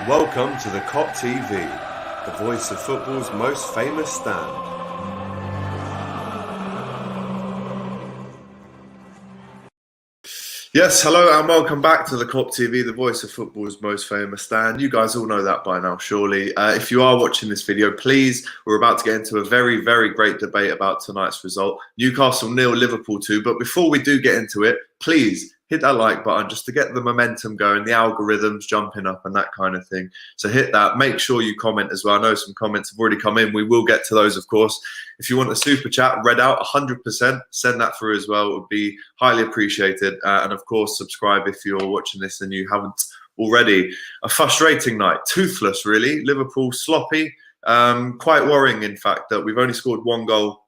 Welcome to the Kop TV, the voice of football's most famous stand. Yes, hello and welcome back to the Kop TV, the voice of football's most famous stand. You guys all know that by now, surely. If you are watching this video, please, we're about to get into a very, very great debate about tonight's result. Newcastle 0, Liverpool 2. But before we do get into it, please hit that like button just to get the momentum going, the algorithms jumping up and that kind of thing. So hit that. Make sure you comment as well. I know some comments have already come in. We will get to those, of course. If you want a super chat read out 100%, send that through as well. It would be highly appreciated. And of course, subscribe if you're watching this and you haven't already. A frustrating night. Toothless, really. Liverpool sloppy. Quite worrying, in fact, that we've only scored one goal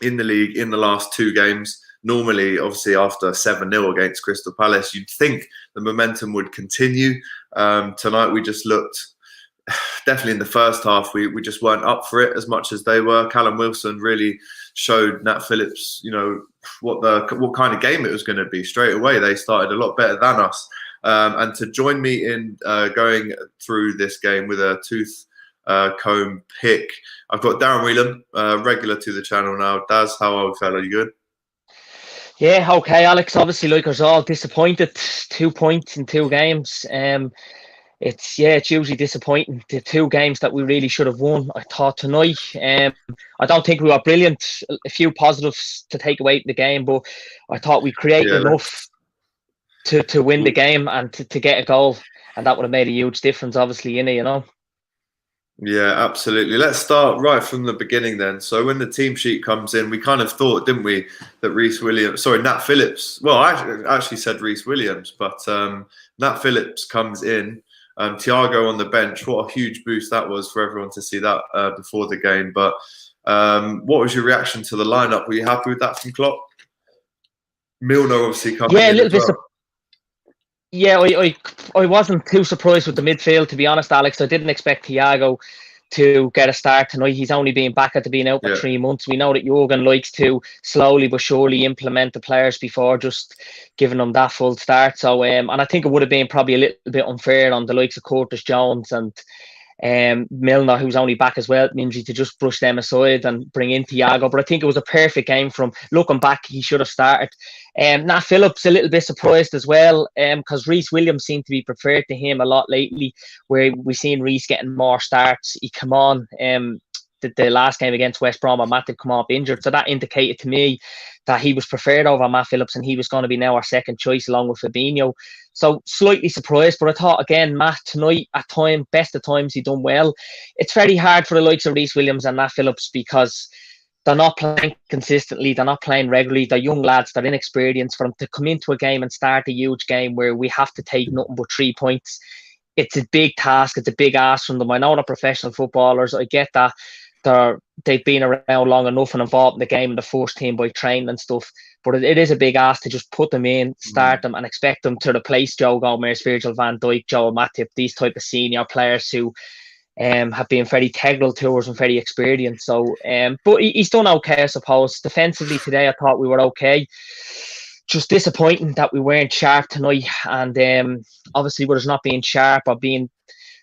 in the league in the last 2 games. Normally, obviously, after 7-0 against Crystal Palace, you'd think the momentum would continue. Tonight, we just looked, definitely in the first half, we just weren't up for it as much as they were. Callum Wilson really showed Nat Phillips, you know, what kind of game it was going to be. Straight away, they started a lot better than us. And to join me in going through this game with a tooth comb pick, I've got Darren Whelan, regular to the channel now. Daz, how are we, fella? You good? Yeah, okay, Alex. Obviously, like us all, disappointed. 2 points in 2 games. It's usually disappointing. The 2 games that we really should have won, I thought tonight. I don't think we were brilliant. A few positives to take away from the game, but I thought we created enough to win the game and to get a goal, and that would have made a huge difference, obviously, in it, you know. Yeah, absolutely. Let's start right from the beginning then. So when the team sheet comes in, we kind of thought, didn't we, that Nat Phillips, well, I actually said Reece Williams, but Nat Phillips comes in, Thiago on the bench. What a huge boost that was for everyone to see that before the game. But what was your reaction to the lineup? Were you happy with that from Klopp? Milner obviously coming in. Yeah, a little bit. Yeah, I wasn't too surprised with the midfield, to be honest, Alex. I didn't expect Thiago to get a start tonight. He's only been back after being out for 3 months. We know that Jurgen likes to slowly but surely implement the players before just giving them that full start. So, and I think it would have been probably a little bit unfair on the likes of Curtis Jones and Milner, who's only back as well, injury, to just brush them aside and bring in Thiago. But I think it was a perfect game from looking back. He should have started. Nat Phillips a little bit surprised as well, because Reece Williams seemed to be preferred to him a lot lately, where we've seen Reece getting more starts. He come on the last game against West Brom, and Matip come off injured, so that indicated to me that he was preferred over Matt Phillips, and he was going to be now our second choice along with Fabinho. So slightly surprised, but I thought again, Matt tonight best of times he done well. It's very hard for the likes of Reece Williams and Nat Phillips because they're not playing consistently, they're not playing regularly, they're young lads, they're inexperienced. For them to come into a game and start a huge game where we have to take nothing but 3 points, it's a big task, it's a big ask from them. I know they're professional footballers, I get that. They've been around long enough and involved in the game in the first team by training and stuff, but it is a big ask to just put them in, start them, and expect them to replace Joe Gomez, Virgil van Dijk, Joel Matip, these type of senior players who have been very integral to us and very experienced. So, but he's done okay, I suppose. Defensively today, I thought we were okay. Just disappointing that we weren't sharp tonight, and obviously with us not being sharp or we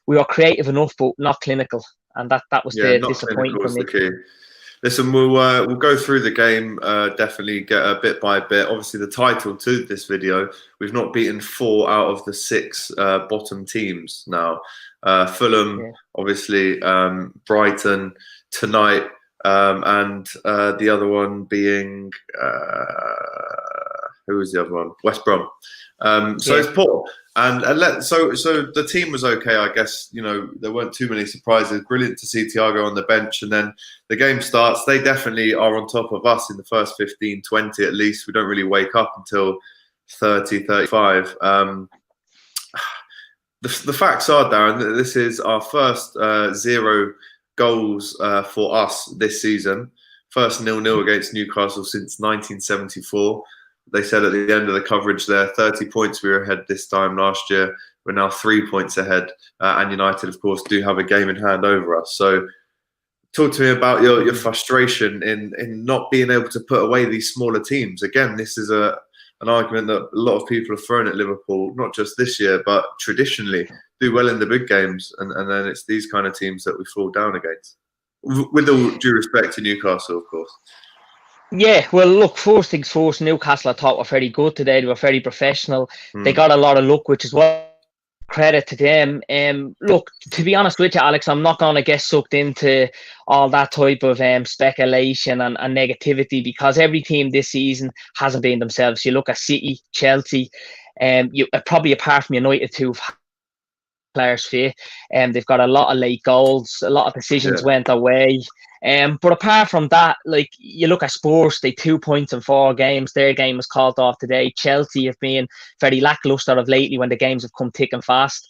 were creative enough, but not clinical. And that was the disappointing for me. Key. Listen, we'll go through the game, definitely get bit by bit. Obviously, the title to this video, we've not beaten 4 out of the 6 bottom teams now. Fulham, obviously, Brighton tonight, and the other one being who was the other one? West Brom. So it's poor. So the team was okay, I guess. You know, there weren't too many surprises. Brilliant to see Thiago on the bench, and then the game starts. They definitely are on top of us in the first 15, 20 at least. We don't really wake up until 30, 35. The facts are, Darren, that this is our first 0 goals for us this season. First 0-0 against Newcastle since 1974. They said at the end of the coverage there, 30 points we were ahead this time last year. We're now 3 points ahead. And United, of course, do have a game in hand over us. So talk to me about your frustration in not being able to put away these smaller teams. Again, this is an argument that a lot of people have thrown at Liverpool, not just this year, but traditionally. do well in the big games, and then it's these kind of teams that we fall down against. With all due respect to Newcastle, of course. Yeah, well, look, first things first, Newcastle I thought were very good today. They were very professional. They got a lot of luck, which is what credit to them. Look, to be honest with you, Alex, I'm not going to get sucked into all that type of speculation and negativity, because every team this season hasn't been themselves. You look at City, Chelsea, you probably apart from United, who've players fit, and they've got a lot of late goals, a lot of decisions went away. But apart from that, like, you look at Spurs, they 2 points in 4 games. Their game was called off today. Chelsea have been very lacklustre of lately when the games have come thick and fast.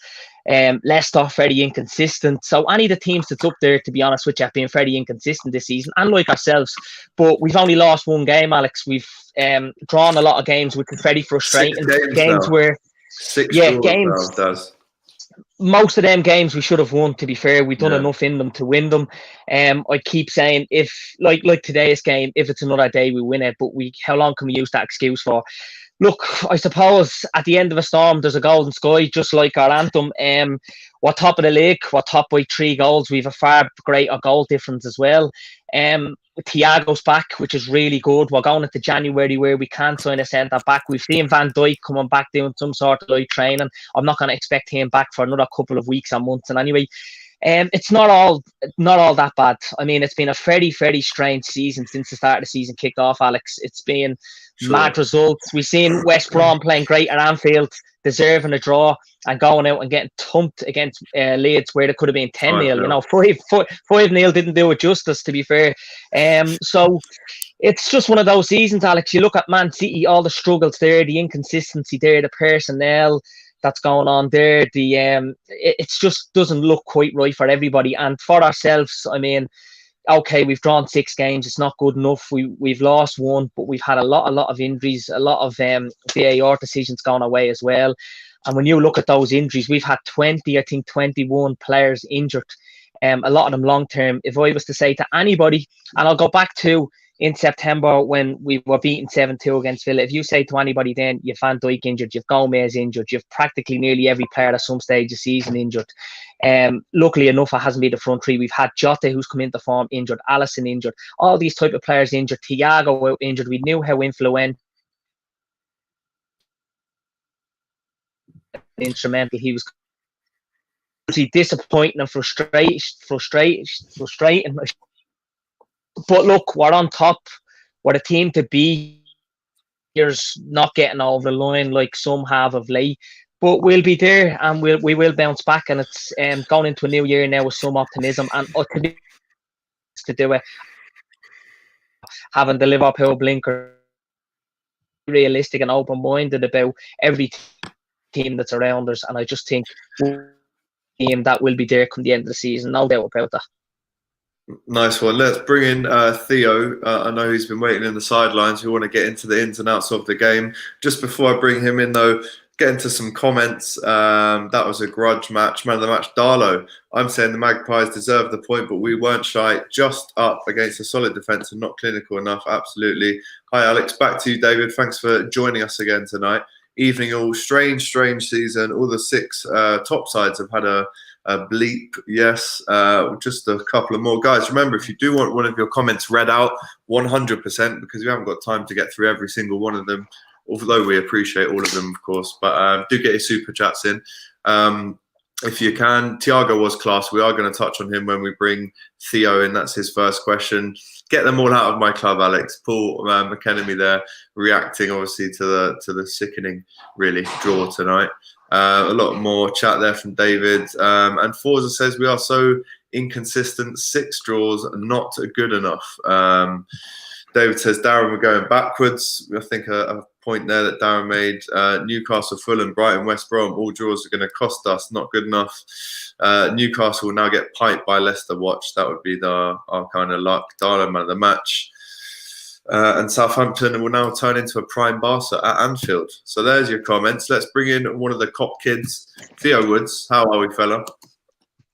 Leicester, very inconsistent. So any of the teams that's up there, to be honest with you, have been very inconsistent this season, and like ourselves. But we've only lost 1 game, Alex. We've drawn a lot of games, which is very frustrating. 6 games where 6 games now, does. Most of them games we should have won, to be fair. We've done enough in them to win them. I keep saying, if like today's game, if it's another day, we win it. But how long can we use that excuse for? Look, I suppose at the end of a storm, there's a golden sky, just like our anthem. We're top of the league. We're top by 3 goals. We have a far greater goal difference as well. Thiago's back, which is really good. We're going into January where we can't sign a centre back. We've seen Van Dijk coming back doing some sort of light training. I'm not going to expect him back for another couple of weeks or months. And anyway, it's not all that bad. I mean, it's been a very, very strange season since the start of the season kicked off, Alex. It's been mad results. We've seen West Brom playing great at Anfield, deserving a draw, and going out and getting thumped against Leeds where they could have been 10-0. You know, 5-0 didn't do it justice, to be fair. So it's just one of those seasons, Alex. You look at Man City, all the struggles there, the inconsistency there, the personnel that's going on there. It just doesn't look quite right for everybody. And for ourselves, I mean, okay, we've drawn 6 games. It's not good enough. We've lost 1, but we've had a lot of injuries, a lot of VAR decisions gone away as well. And when you look at those injuries, we've had 21 players injured. A lot of them long term. If I was to say to anybody, and I'll go back to in September when we were beaten 7-2 against Villa, if you say to anybody then, you've Van Dijk injured, you've Gomez injured, you've practically nearly every player at some stage of the season injured. Luckily enough, it hasn't been the front 3. We've had Jota, who's come into form, injured, Alisson injured, all these type of players injured, Thiago injured. We knew how influential, instrumental he was. Disappointing and frustrating. But look, we're on top. We're the team to beat. Here's not getting over the line like some have of late. But we'll be there, and we will bounce back. And it's going into a new year now with some optimism. And to do it, having the Liverpool blinker, realistic and open-minded about every team that's around us. And I just think team that will be there come the end of the season. No doubt about that. Nice one. Let's bring in Theo. I know he's been waiting in the sidelines. We want to get into the ins and outs of the game. Just before I bring him in, though, get into some comments. That was a grudge match. Man of the match, Darlow. I'm saying the Magpies deserved the point, but we weren't shy. Just up against a solid defence and not clinical enough. Absolutely. Hi, Alex. Back to you, David. Thanks for joining us again tonight. Evening all. Strange season. All the 6 top sides have had a bleep. Yes. Just a couple of more. Guys, remember, if you do want one of your comments read out, 100%, because we haven't got time to get through every single one of them, although we appreciate all of them, of course. But do get your super chats in. If you can. Thiago was class. We are going to touch on him when we bring Theo in. That's his first question. Get them all out of my club, Alex. Paul McKenemy there, reacting obviously to the sickening, really, draw tonight. A lot more chat there from David. And Forza says we are so inconsistent. 6 draws, not good enough. David says, Darren, we're going backwards. I think a point there that Darren made. Newcastle, Fulham, Brighton, West Brom, all draws are going to cost us. Not good enough. Newcastle will now get piped by Leicester. Watch. That would be our kind of luck. Darren, man of the match. And Southampton will now turn into a prime Barca at Anfield. So there's your comments. Let's bring in one of the Kop kids. Theo Woods. How are we, fella?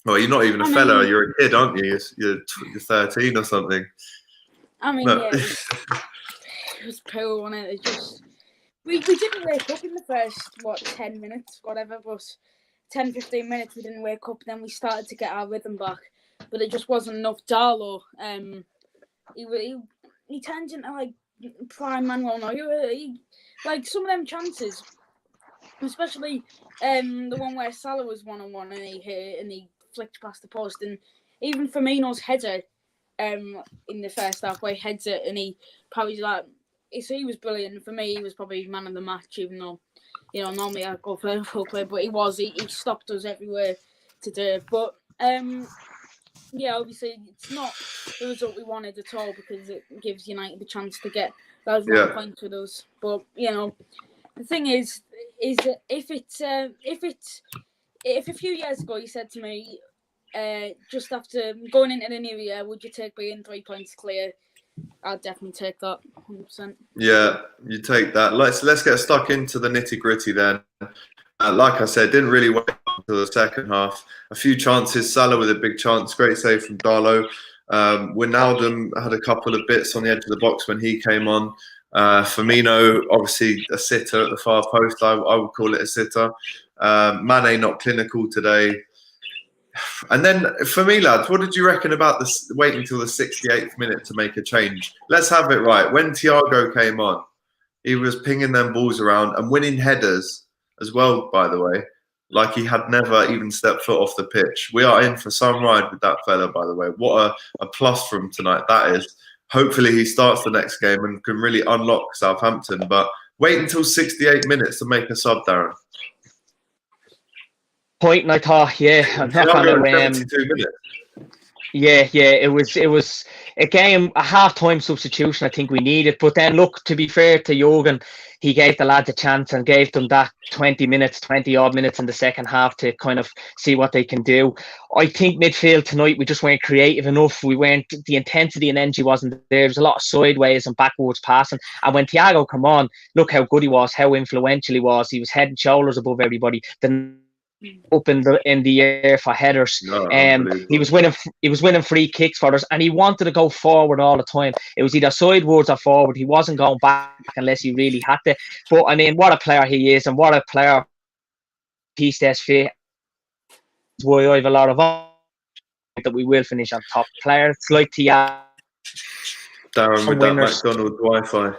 Well, you're not even a fella. You're a kid, aren't you? You're 13 or something. I mean, no. Yeah, it was poor, wasn't it? We didn't wake up in the first 10 minutes, whatever. But 10, 15 minutes we didn't wake up. Then we started to get our rhythm back, but it just wasn't enough. Darlow, he turns into like prime Manuel Neuer. Like some of them chances, especially the one where Salah was 1-on-1 and he hit and he flicked past the post, and even Firmino's header in the first half where he heads it and he probably like. So he was brilliant. For me, he was probably man of the match, even though, you know, normally I go for full play, but he stopped us everywhere to do it. But yeah, obviously it's not the result we wanted at all, because it gives United the chance to get those 1 points with us. But you know, the thing is that if a few years ago you said to me, just after going into the new year, would you take being 3 points clear? I'd definitely take that, 100%. Yeah, you take that. Let's get stuck into the nitty gritty then. Like I said, didn't really wait until the second half. A few chances. Salah with a big chance. Great save from Darlow. Wijnaldum had a couple of bits on the edge of the box when he came on. Firmino, obviously a sitter at the far post. I would call it a sitter. Mane not clinical today. And then for me, lads, what did you reckon about this waiting until the 68th minute to make a change? Let's have it right. When Thiago came on, he was pinging them balls around and winning headers as well, by the way, like he had never even stepped foot off the pitch. We are in for some ride with that fella, by the way. What a plus from tonight that is. Hopefully he starts the next game and can really unlock Southampton. But wait until 68 minutes to make a sub, Darren. Point, and I thought, yeah, I'm not gonna. Yeah, it was a game, a half-time substitution I think we needed. But then, look, to be fair to Jurgen, he gave the lads a chance and gave them that 20-odd minutes in the second half to kind of see what they can do. I think midfield tonight, we just weren't creative enough. The intensity and energy wasn't there. There was a lot of sideways and backwards passing. And when Thiago come on, look how good he was, how influential he was. He was head and shoulders above everybody. Up in the air for headers. He was winning free kicks for us, and he wanted to go forward all the time. It was either sidewards or forward. He wasn't going back unless he really had to. But I mean, what a player he is, and what a player he stays fit. That's why I have a lot of hope that we will finish on top. Players like Thiago, Darren with that McDonald's Wi-Fi.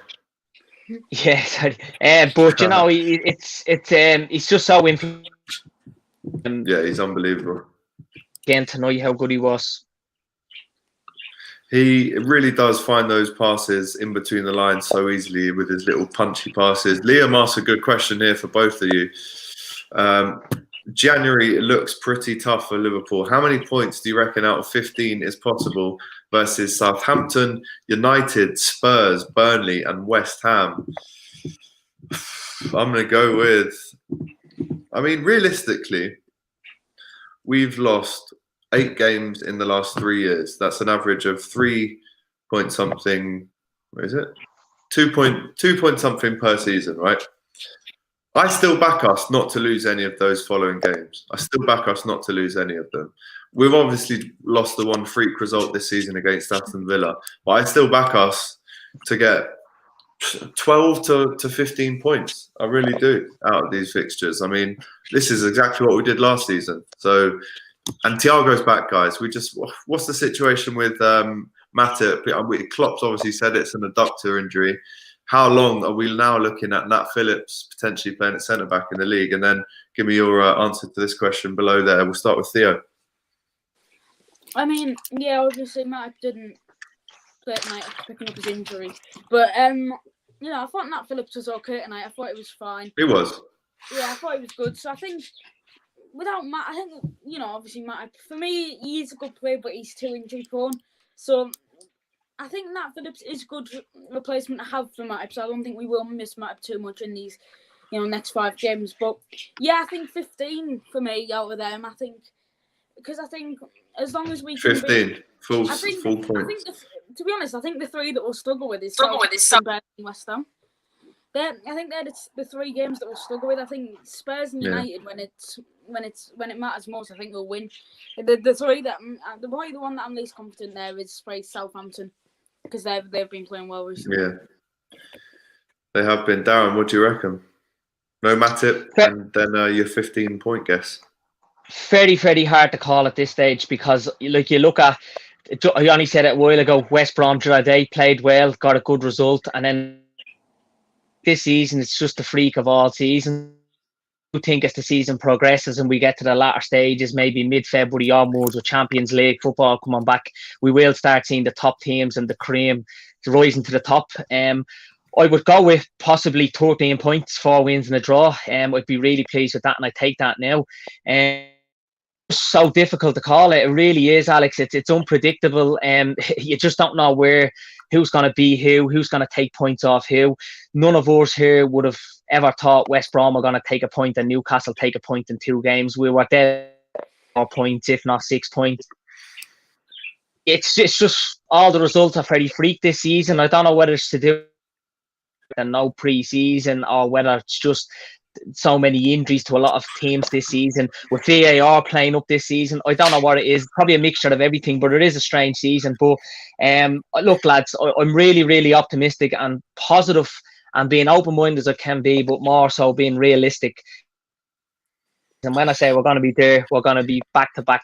Yeah, but you know, it's just so influential. Yeah, he's unbelievable. Again, to know how good he was. He really does find those passes in between the lines so easily with his little punchy passes. Liam asked a good question here for both of you. January looks pretty tough for Liverpool. How many points do you reckon out of 15 is possible versus Southampton, United, Spurs, Burnley and West Ham? I'm going to go with... I mean, realistically, we've lost 8 games in the last 3 years. That's an average of 3 point something. What is it? 2 point something per season, right? I still back us not to lose any of those following games. I still back us not to lose any of them. We've obviously lost the one freak result this season against Aston Villa, but I still back us to get 12 to 15 points. I really do out of these fixtures. I mean, this is exactly what we did last season. So, and Thiago's back, guys. What's the situation with Matip? Klopp's obviously said it's an adductor injury. How long are we now looking at Nat Phillips potentially playing at centre back in the league? And then give me your answer to this question below there. We'll start with Theo. I mean, yeah, obviously Matip didn't play tonight after picking up his injury, but you know, I thought Nat Phillips was okay tonight. I thought he was fine. He was. Yeah, I thought he was good. So I think without Matt, I think, you know, obviously Matip, for me, he is a good player, but he's too injury prone. So I think Nat Phillips is a good replacement to have for Matip. So I don't think we will miss Matip too much in these, you know, next 5 games. But yeah, I think 15 for me out of them. I think because I think as long as we can 15 full point. I think to be honest, I think the 3 that we'll struggle with is Southampton and West Ham. I think they're the 3 games that we'll struggle with. I think Spurs and United, when it matters most, I think we'll win. The 3 that probably the one that I'm least confident there is Southampton, because they've been playing well recently. Yeah, they have been. Darren, what do you reckon? No Matip, and then your 15-point guess. Very, very hard to call at this stage because, like, you look at, I only said it a while ago, West Brom, they played well, got a good result, and then this season it's just the freak of all seasons. I think as the season progresses and we get to the latter stages, maybe mid-February onwards with Champions League football coming back, we will start seeing the top teams and the cream rising to the top. I would go with possibly 13 points, 4 wins and a draw. I'd be really pleased with that, and I take that now. It's so difficult to call it. It really is, Alex. It's unpredictable. You just don't know who's going to be who's going to take points off who. None of us here would have ever thought West Brom were going to take a point and Newcastle take a point in 2 games. We were there 4 points, if not 6 points. It's just all the results are very freak this season. I don't know whether it's to do with no pre-season or whether it's just so many injuries to a lot of teams this season, with VAR playing up this season. I don't know what it is. Probably a mixture of everything, but it is a strange season. But look, lads, I'm really, really optimistic and positive and being open-minded as I can be, but more so being realistic. And when I say we're going to be there, we're going to be back-to-back.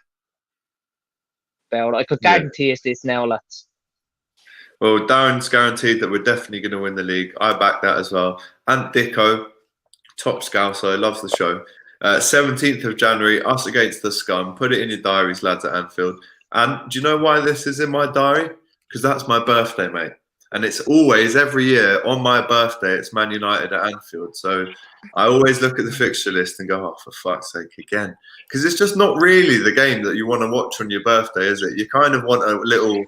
I could guarantee us this now, lads. Well, Darren's guaranteed that we're definitely going to win the league. I back that as well. And Dicko, top scouser, loves the show. 17th of January, us against the scum. Put it in your diaries, lads, at Anfield. And do you know why this is in my diary? Because that's my birthday, mate. And it's always, every year, on my birthday, it's Man United at Anfield. So I always look at the fixture list and go, oh, for fuck's sake, again. Because it's just not really the game that you want to watch on your birthday, is it? You kind of want a little,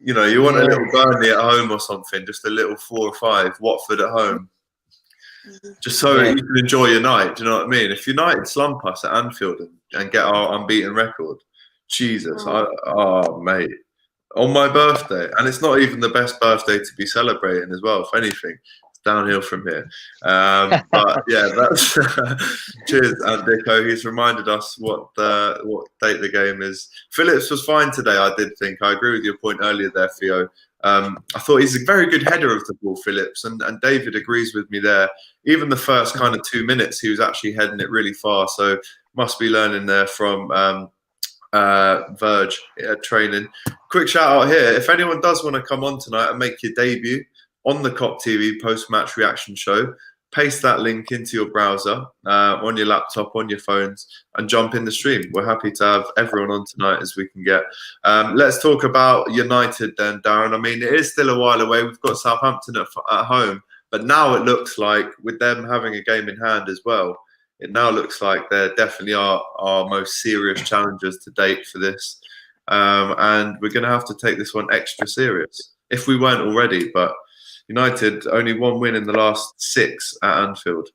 you know, you want a little Burnley at home or something, just a little 4 or 5, Watford at home. Just so you can enjoy your night, do you know what I mean? If United slump us at Anfield and get our unbeaten record, Jesus, mate, on my birthday, and it's not even the best birthday to be celebrating as well. If anything, it's downhill from here. But yeah, that's cheers, Andico. He's reminded us what date the game is. Phillips was fine today, I did think. I agree with your point earlier there, Theo. I thought he's a very good header of the ball, Phillips, and David agrees with me there. Even the first kind of 2 minutes, he was actually heading it really far. So must be learning there from Verge training. Quick shout out here. If anyone does want to come on tonight and make your debut on the Kop TV post-match reaction show, paste that link into your browser, on your laptop, on your phones, and jump in the stream. We're happy to have everyone on tonight as we can get. Let's talk about United then, Darren. I mean, it is still a while away. We've got Southampton at home, but now it looks like, with them having a game in hand as well, it now looks like they definitely are our most serious challengers to date for this. And we're going to have to take this one extra serious, if we weren't already, but United only 1 win in the last 6 at Anfield.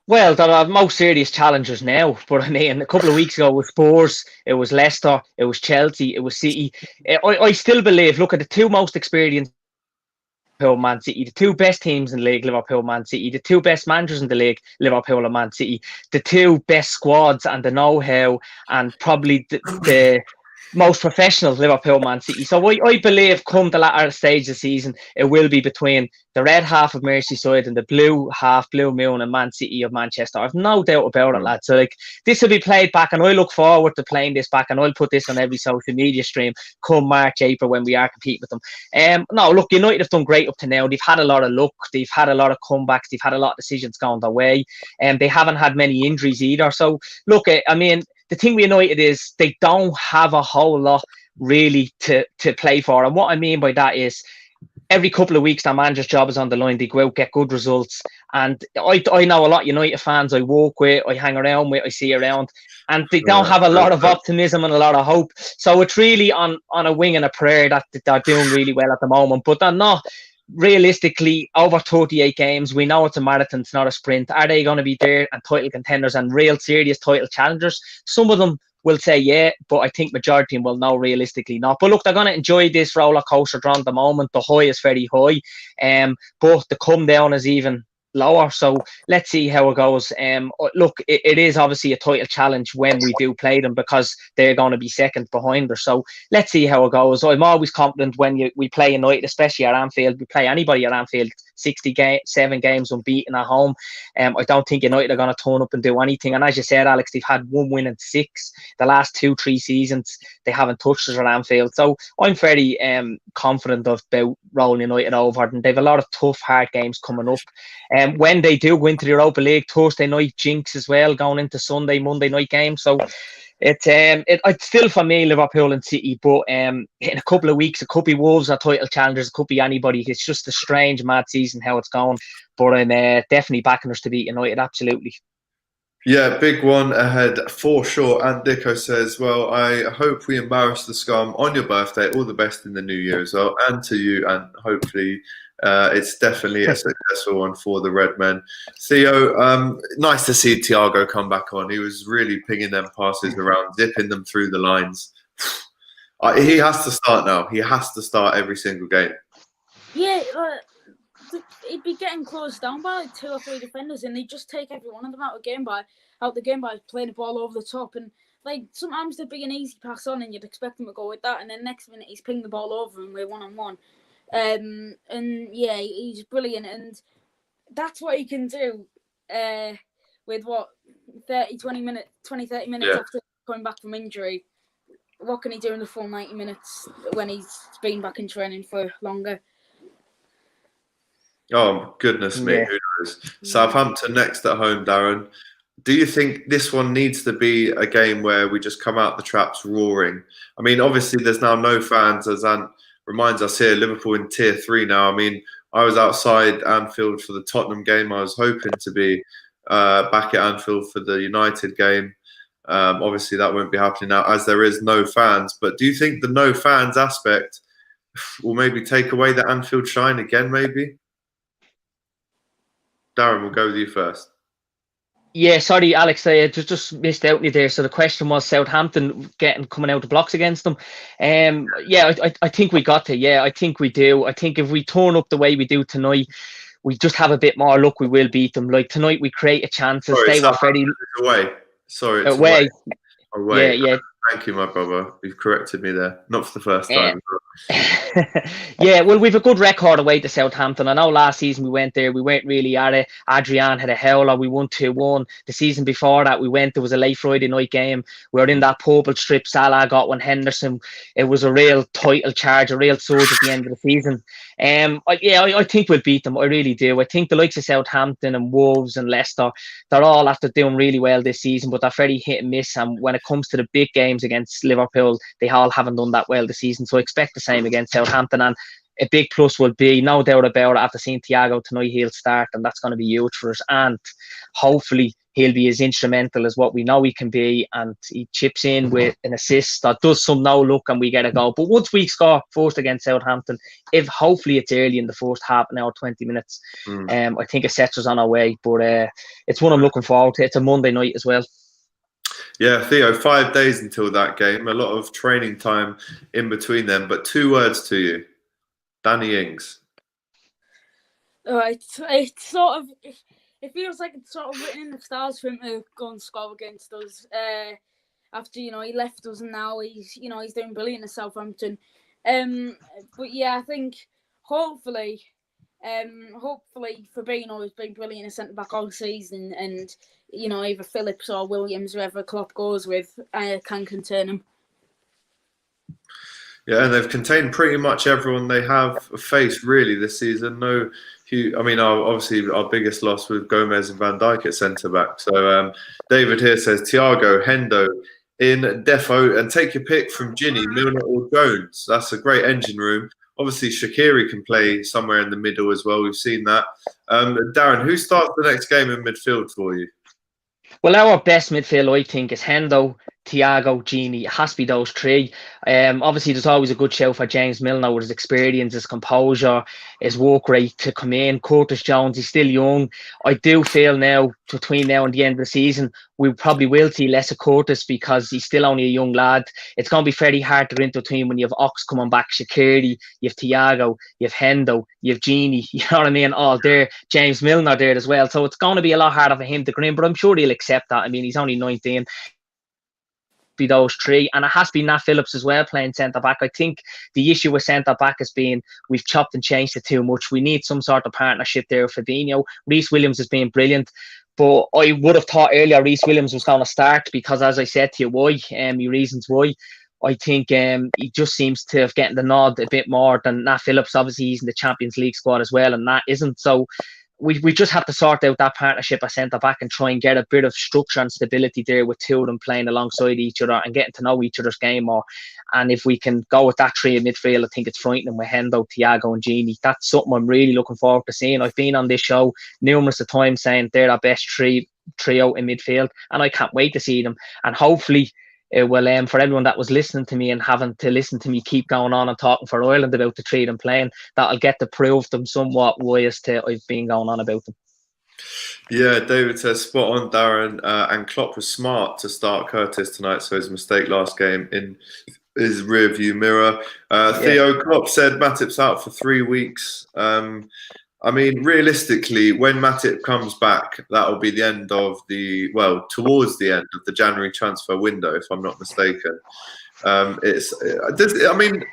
Well, there are most serious challengers now. But I mean, a couple of weeks ago it was Spurs, it was Leicester, it was Chelsea, it was City. I still believe, look at the 2 most experienced, Liverpool, Man City, the 2 best teams in the league, Liverpool, Man City, the 2 best managers in the league, Liverpool and Man City, the 2 best squads and the know-how, and probably the most professional, Liverpool, Man City. So I believe come the latter stage of the season, it will be between the red half of Merseyside and the blue half, Blue Moon, and Man City of Manchester. I've no doubt about it, lads. So like, this will be played back, and I look forward to playing this back, and I'll put this on every social media stream come March, April, when we are competing with them. No, look, United have done great up to now. They've had a lot of luck. They've had a lot of comebacks. They've had a lot of decisions going their way. And they haven't had many injuries either. So look, I mean, the thing with United is they don't have a whole lot really to play for. And what I mean by that is every couple of weeks, their manager's job is on the line. They go out, get good results. And I know a lot of United fans I walk with, I hang around with, I see around. And they don't have a lot of optimism and a lot of hope. So it's really on a wing and a prayer that they're doing really well at the moment. But they're not. Realistically, over 38 games, we know it's a marathon, it's not a sprint. Are they going to be there and title contenders and real serious title challengers? Some of them will say yeah, but I think majority will know realistically not. But look, they're going to enjoy this roller coaster drawn at the moment. The high is very high, but the come down is even lower. So let's see how it goes. Look, it is obviously a title challenge when we do play them, because they're going to be second behind us. So let's see how it goes. I'm always confident when we play United, especially at Anfield. We play anybody at Anfield, 7 games unbeaten at home. I don't think United are going to turn up and do anything. And as you said, Alex, they've had 1 win in 6. The last 2-3 seasons, they haven't touched us at Anfield. So I'm very confident about rolling United over. And they have a lot of tough, hard games coming up. When they do go into the Europa League, Thursday night jinx as well, going into Sunday, Monday night games. So it's still for me, Liverpool and City, but in a couple of weeks it could be Wolves or title challengers, it could be anybody. It's just a strange, mad season how it's going, but I'm definitely backing us to beat United, absolutely. Yeah, big one ahead for sure. And Dicko says, well, I hope we embarrass the scum on your birthday. All the best in the new year as well, and to you, and hopefully it's definitely a successful one for the Red Men. Theo, nice to see Thiago come back on. He was really pinging them passes around, zipping them through the lines. He has to start now. He has to start every single game. Yeah, he'd be getting closed down by like 2 or 3 defenders, and they'd just take every one of them out the game by playing the ball over the top. And like sometimes there'd be an easy pass on, and you'd expect him to go with that, and then next minute he's pinged the ball over, and we're 1-on-1. And yeah, he's brilliant, and that's what he can do with 30 minutes after coming back from injury. What can he do in the full 90 minutes when he's been back in training for longer? Oh, goodness me, who knows? Southampton next at home, Darren. Do you think this one needs to be a game where we just come out the traps roaring? I mean, obviously there's now no fans, as Ant reminds us here, Liverpool in tier 3 now. I mean, I was outside Anfield for the Tottenham game. I was hoping to be back at Anfield for the United game. Obviously, that won't be happening now as there is no fans. But do you think the no fans aspect will maybe take away the Anfield shine again, maybe? Darren, we'll go with you first. Yeah, sorry, Alex, I just missed out on you there. So the question was Southampton coming out the blocks against them. Yeah, I think we got to. Yeah, I think we do. I think if we turn up the way we do tonight, we just have a bit more luck, we will beat them. Like tonight, we create chances. Sorry, they were very away. Sorry, it's away. Away. Yeah. Thank you, my brother. You've corrected me there. Not for the first time. Yeah, well, we've a good record away to Southampton. I know last season we went there. We weren't really at it. Adrian had a howler. We won 2-1. The season before that, there was a late Friday night game. We were in that purple strip. Salah got one. Henderson. It was a real title charge, a real surge at the end of the season. I think we'll beat them. I really do. I think the likes of Southampton and Wolves and Leicester, they're all after doing really well this season, but they're very hit and miss. And when it comes to the big games against Liverpool, they all haven't done that well this season. So I expect the same against Southampton. And a big plus will be, no doubt about it, after seeing Thiago tonight, he'll start, and that's going to be huge for us. And hopefully he'll be as instrumental as what we know he can be, and he chips in with an assist that does some no look and we get a goal. But once we score first against Southampton, if hopefully it's early in the first half an hour, 20 minutes, I think it sets us on our way. But it's one I'm looking forward to. It's a Monday night as well. Yeah, Theo, 5 days until that game. A lot of training time in between them. But 2 words to you. Danny Ings. All right. It's sort of... It feels like it's sort of written in the stars for him to go and score against us. After he left us, and now he's doing brilliant at Southampton. But yeah, I think hopefully Fabinho has been brilliant at centre back all season, and either Phillips or Williams, whoever Klopp goes with, can contain him. Yeah, and they've contained pretty much everyone they have faced really this season. Obviously our biggest loss with Gomez and Van Dijk at centre back. So David here says Thiago, Hendo in defo, and take your pick from Ginny, Milner or Jones. That's a great engine room. Obviously Shaqiri can play somewhere in the middle as well. We've seen that. Darren, who starts the next game in midfield for you? Well, our best midfield, I think, is Hendo, Thiago, Gini. It has to be those 3. Obviously, there's always a good shout for James Milner with his experience, his composure, his work rate to come in. Curtis Jones, he's still young. I do feel now, between now and the end of the season, we probably will see less of Curtis because he's still only a young lad. It's going to be very hard to get into between when you have Ox coming back, Shaqiri, you have Thiago, you have Hendo, you have Gini, you know what I mean, all there. James Milner there as well. So it's going to be a lot harder for him to get in, but I'm sure he'll accept that. I mean, he's only 19. be those three, and it has to be Nat Phillips as well playing centre back. I think the issue with centre back has been we've chopped and changed it too much. We need some sort of partnership there with Fabinho. Reece Williams has been brilliant, but I would have thought earlier Reece Williams was going to start because, as I said to you, why? Your reasons why. I think he just seems to have gotten the nod a bit more than Nat Phillips. Obviously, he's in the Champions League squad as well, and Nat isn't. So we just have to sort out that partnership at centre-back and try and get a bit of structure and stability there with two of them playing alongside each other and getting to know each other's game more. And if we can go with that three in midfield, I think it's frightening with Hendo, Thiago and Gini. That's something I'm really looking forward to seeing. I've been on this show numerous of times saying they're our best trio in midfield, and I can't wait to see them. And hopefully it will, for everyone that was listening to me and having to listen to me keep going on and talking for Ireland about the three of them playing, that'll get to prove them somewhat why as to I've been going on about them. Yeah, David says spot on, Darren. And Klopp was smart to start Curtis tonight, so his mistake last game in his rear view mirror. Theo Klopp said Matip's out for 3 weeks. I mean, realistically, when Matip comes back, that'll be the end of towards the end of the January transfer window, if I'm not mistaken. I mean,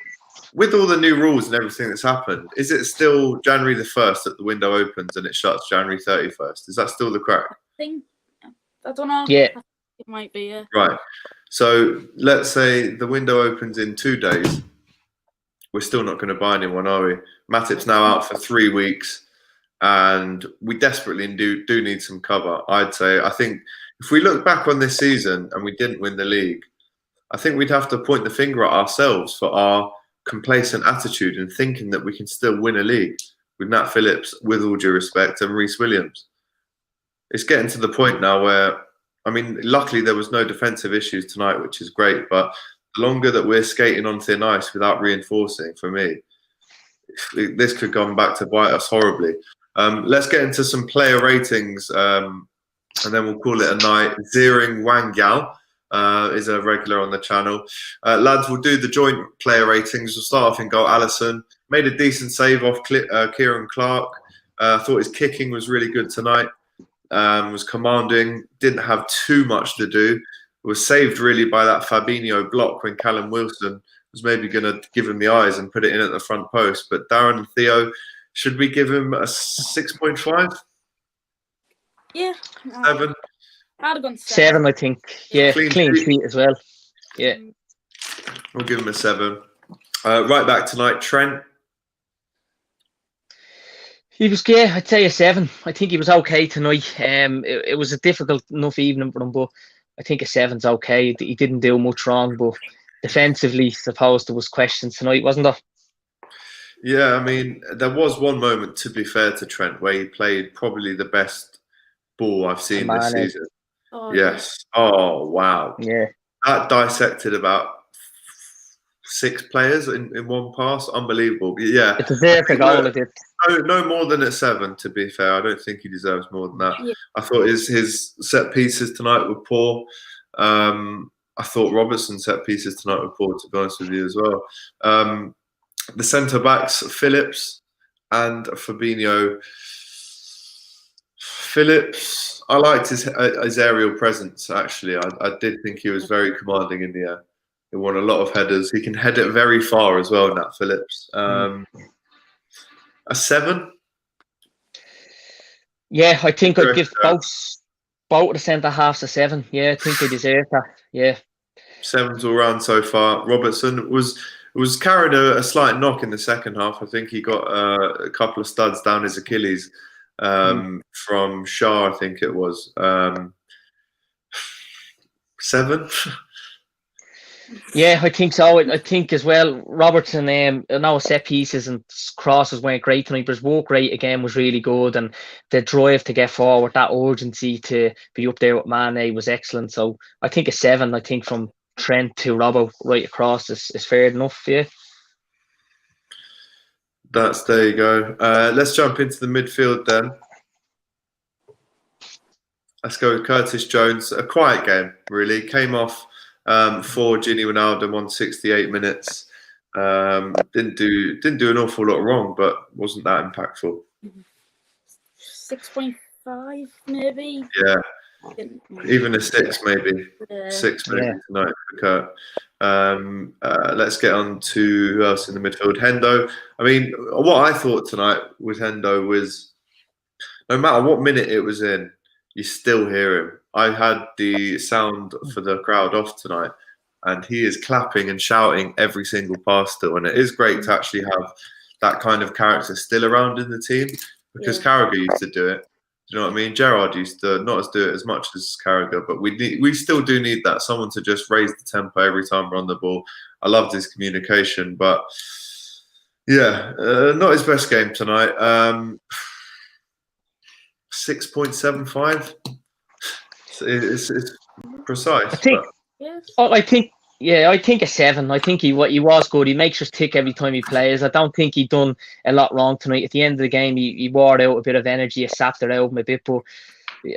with all the new rules and everything that's happened, is it still January the 1st that the window opens and it shuts January 31st? Is that still the crack? I don't know. Yeah. It might be, yeah. Right. So let's say the window opens in 2 days. We're still not going to buy anyone, are we? Matip's now out for 3 weeks, and we desperately do need some cover. I'd say. I think if we look back on this season and we didn't win the league, I think we'd have to point the finger at ourselves for our complacent attitude and thinking that we can still win a league with Nat Phillips, with all due respect, and Reece Williams. It's getting to the point now where, I mean, luckily there was no defensive issues tonight, which is great, but the longer that we're skating on thin ice without reinforcing, for me, this could come back to bite us horribly. Let's get into some player ratings, and then we'll call it a night. Ziering Wangyal is a regular on the channel. Lads, we'll do the joint player ratings. We'll start off in goal. Alisson made a decent save off Kieran Clark. I thought his kicking was really good tonight. Was commanding, didn't have too much to do. Was saved really by that Fabinho block when Callum Wilson was maybe going to give him the eyes and put it in at the front post. But Darren and Theo, should we give him a 6.5? Yeah. 7? I'd have gone 7, I think. Yeah, clean sheet as well. Yeah. We'll give him a 7. Right back tonight, Trent. He was, I'd say a 7. I think he was okay tonight. It was a difficult enough evening for him, but I think a 7's okay. He didn't do much wrong, but defensively, suppose there was questions tonight, wasn't there? Yeah, I mean, there was one moment, to be fair to Trent, where he played probably the best ball I've seen this season. Oh, yes. Oh, wow. Yeah. That dissected about 6 players in one pass. Unbelievable. Yeah. It deserved a goal, it did. No more than a 7, to be fair. I don't think he deserves more than that. Yeah. I thought his set pieces tonight were poor. I thought Robertson's set pieces tonight were poor, to be honest with you, as well. The centre-backs, Phillips and Fabinho. Phillips, I liked his aerial presence, actually. I did think he was very commanding in the air. He won a lot of headers. He can head it very far as well, Nat Phillips. A 7? Yeah, I think I'd give both of the centre-halves a 7. Yeah, I think they deserve that. Yeah. 7's all round so far. Robertson was carried a slight knock in the second half. I think he got a couple of studs down his Achilles from Shah, I think it was. 7? Yeah, I think so. I think as well, Robertson, I know set pieces and crosses weren't great tonight, but his work rate again was really good, and the drive to get forward, that urgency to be up there with Mane was excellent. So I think a 7, I think from Trent to Robbo right across is fair enough, yeah. There you go. Let's jump into the midfield then. Let's go with Curtis Jones. A quiet game, really. Came off for Gini Wijnaldum on 68 minutes. Didn't do an awful lot wrong, but wasn't that impactful. 6.5 maybe. Yeah. Even a 6 maybe. 6 maybe tonight for Kurt. Let's get on to who else in the midfield. Hendo. I mean, what I thought tonight with Hendo was, no matter what minute it was in, you still hear him. I had the sound for the crowd off tonight, and he is clapping and shouting every single pass still. And it is great to actually have that kind of character still around in the team, because Carragher used to do it. Do you know what I mean? Gerrard used to not do it as much as Carragher, but we still do need that, someone to just raise the tempo every time we're on the ball. I loved his communication, but yeah, not his best game tonight. 6.75. It's precise. I think a 7. I think he was good. He makes us tick every time he plays. I don't think he done a lot wrong tonight. At the end of the game, he wore out a bit of energy. He sapped it out a bit, but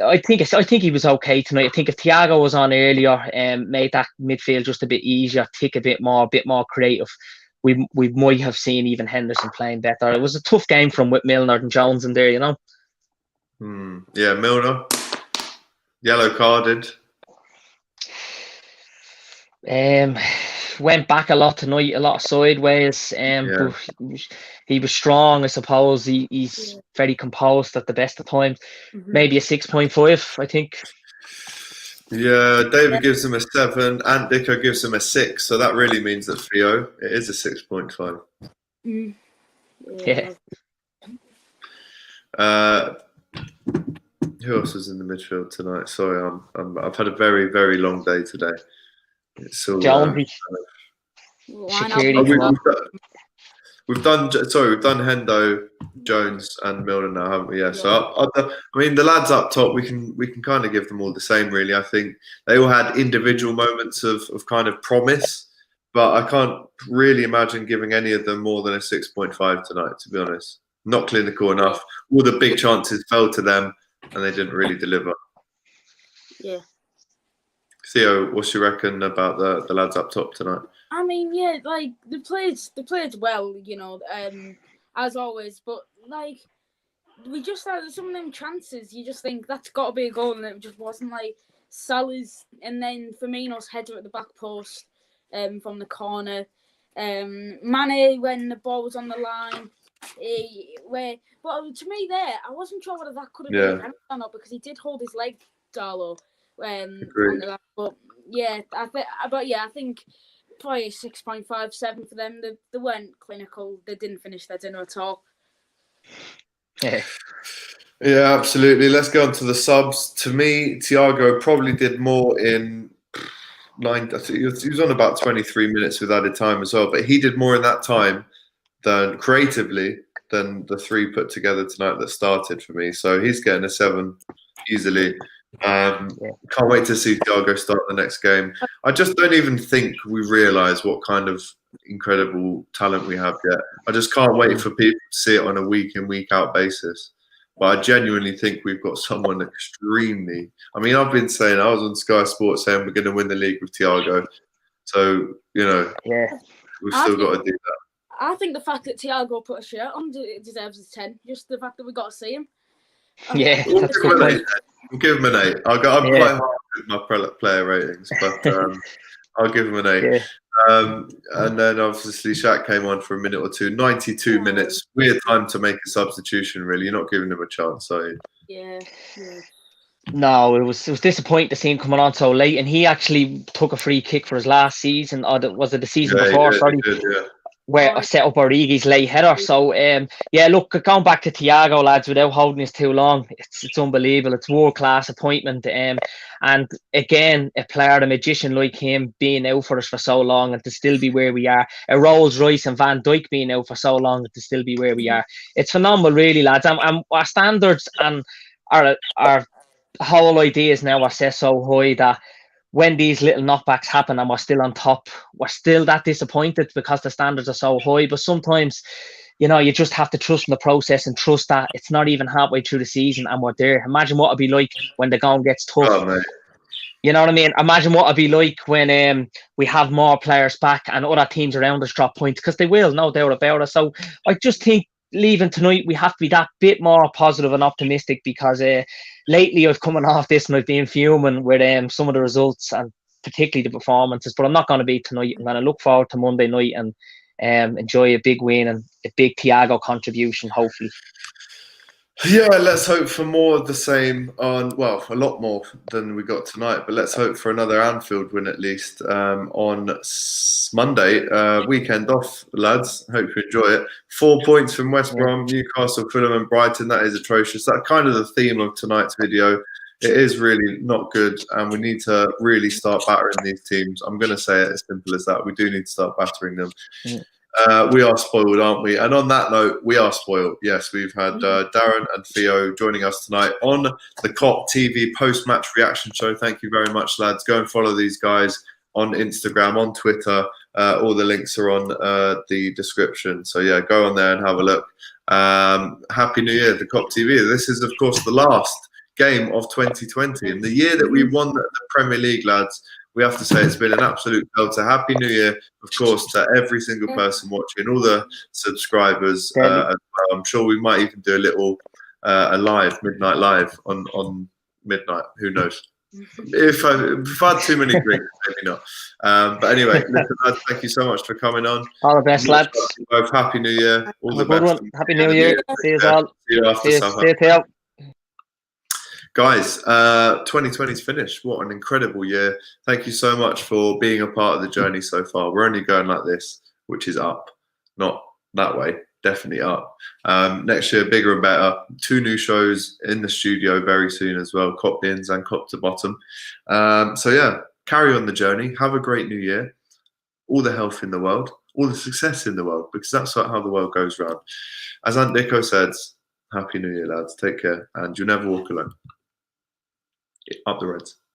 I think he was okay tonight. I think if Thiago was on earlier and made that midfield just a bit easier, tick a bit more creative, we might have seen even Henderson playing better. It was a tough game from with Milner and Jones in there, you know. Yeah, Milner, yellow carded. Went back a lot tonight, a lot of sideways. But he was strong, I suppose. He's very composed at the best of times. Maybe a 6.5, I think. Yeah, David gives him a 7. Ant Dicker gives him a 6. So that really means that Theo, it is a 6.5. Yeah. Who else was in the midfield tonight? Sorry, I've had a very, very long day today. It's all, Jonesy. We've done Hendo, Jones, and Milner now, haven't we? Yeah. So I mean, the lads up top, we can kind of give them all the same, really. I think they all had individual moments of kind of promise, but I can't really imagine giving any of them more than a 6.5 tonight, to be honest. Not clinical enough. All the big chances fell to them, and they didn't really deliver. Yeah. Theo, what's you reckon about the lads up top tonight? I mean, yeah, like they played well, you know, as always. But like, we just had some of them chances. You just think that's got to be a goal, and it just wasn't. Like Salah's, and then Firmino's header at the back post, from the corner. Mane when the ball was on the line. But to me, there, I wasn't sure whether that could have been a penalty or not, because he did hold his leg, Darlow. But yeah, I think probably 6.5, 7 for them. They weren't clinical. They didn't finish their dinner at all. Yeah, absolutely. Let's go on to the subs. To me, Thiago probably did more in 9. I think he was on about 23 minutes with added time as well, but he did more in that time than creatively than the 3 put together tonight that started for me. So he's getting a 7 easily. Can't wait to see Thiago start the next game. I just don't even think we realise what kind of incredible talent we have yet. I just can't wait for people to see it on a week in, week out basis. But I genuinely think we've got someone extremely. I mean, I've been saying, I was on Sky Sports saying we're going to win the league with Thiago. So, you know, we've still got to do that. I think the fact that Thiago put a shirt on deserves a 10. Just the fact that we got to see him. Yeah, we'll give him an 8. I'm quite hard with my player ratings, but I'll give him an 8. Yeah. And then obviously Shaq came on for a minute or two. 92 minutes. Weird time to make a substitution, really. You're not giving him a chance, are you? Yeah. No, it was disappointing to see him coming on so late, and he actually took a free kick for his last season, or was it the season before? Sorry. Where I set up Origi's late header. So, look, going back to Thiago, lads, without holding this too long, it's unbelievable. It's world-class appointment. And again, a player, a magician like him, being out for us for so long and to still be where we are. A Rolls-Royce and Van Dijk being out for so long and to still be where we are. It's phenomenal, really, lads. And our standards and our whole ideas now are set so high that when these little knockbacks happen and we're still on top, we're still that disappointed because the standards are so high. But sometimes, you know, you just have to trust in the process and trust that it's not even halfway through the season and we're there. Imagine what it'd be like when the going gets tough. Oh, you know what I mean? Imagine what it'd be like when we have more players back and other teams around us drop points, because they will, no doubt about it. So I just think leaving tonight, we have to be that bit more positive and optimistic, because lately I've coming off this and I've been fuming with some of the results and particularly the performances. But I'm not going to be tonight. I'm going to look forward to Monday night and enjoy a big win and a big Thiago contribution, hopefully. Yeah, let's hope for more of the same on, well, a lot more than we got tonight, but let's hope for another Anfield win at least on Monday. Weekend off, lads. Hope you enjoy it. 4 points from West Brom, Newcastle, Fulham and Brighton. That is atrocious. That's kind of the theme of tonight's video. It is really not good, and we need to really start battering these teams. I'm going to say it as simple as that. We do need to start battering them. We are spoiled, aren't we? And on that note, we are spoiled. Yes, we've had Darren and Theo joining us tonight on the Kop TV post-match reaction show. Thank you very much, lads. Go and follow these guys on Instagram, on Twitter. All the links are on the description. So, yeah, go on there and have a look. Happy New Year, the Kop TV. This is, of course, the last game of 2020. And the year that we won the Premier League, lads, we have to say it's been an absolute belter. Happy New Year, of course, to every single person watching, all the subscribers. As well. I'm sure we might even do a little midnight live on midnight. Who knows? If I've had too many drinks, maybe not. But anyway, listen, lads, thank you so much for coming on. All the best, lads. Both Happy New Year. All the best. One. Happy New Year. See you all. See you after summer. See you. Guys, 2020's finished. What an incredible year. Thank you so much for being a part of the journey so far. We're only going like this, which is up. Not that way, definitely up. Next year, bigger and better. 2 new shows in the studio very soon as well. Kop Bins and Kop to Bottom. So yeah, carry on the journey. Have a great new year. All the health in the world. All the success in the world. Because that's how the world goes round. As Aunt Nico says, Happy New Year, lads. Take care. And you'll never walk alone. Up the Reds.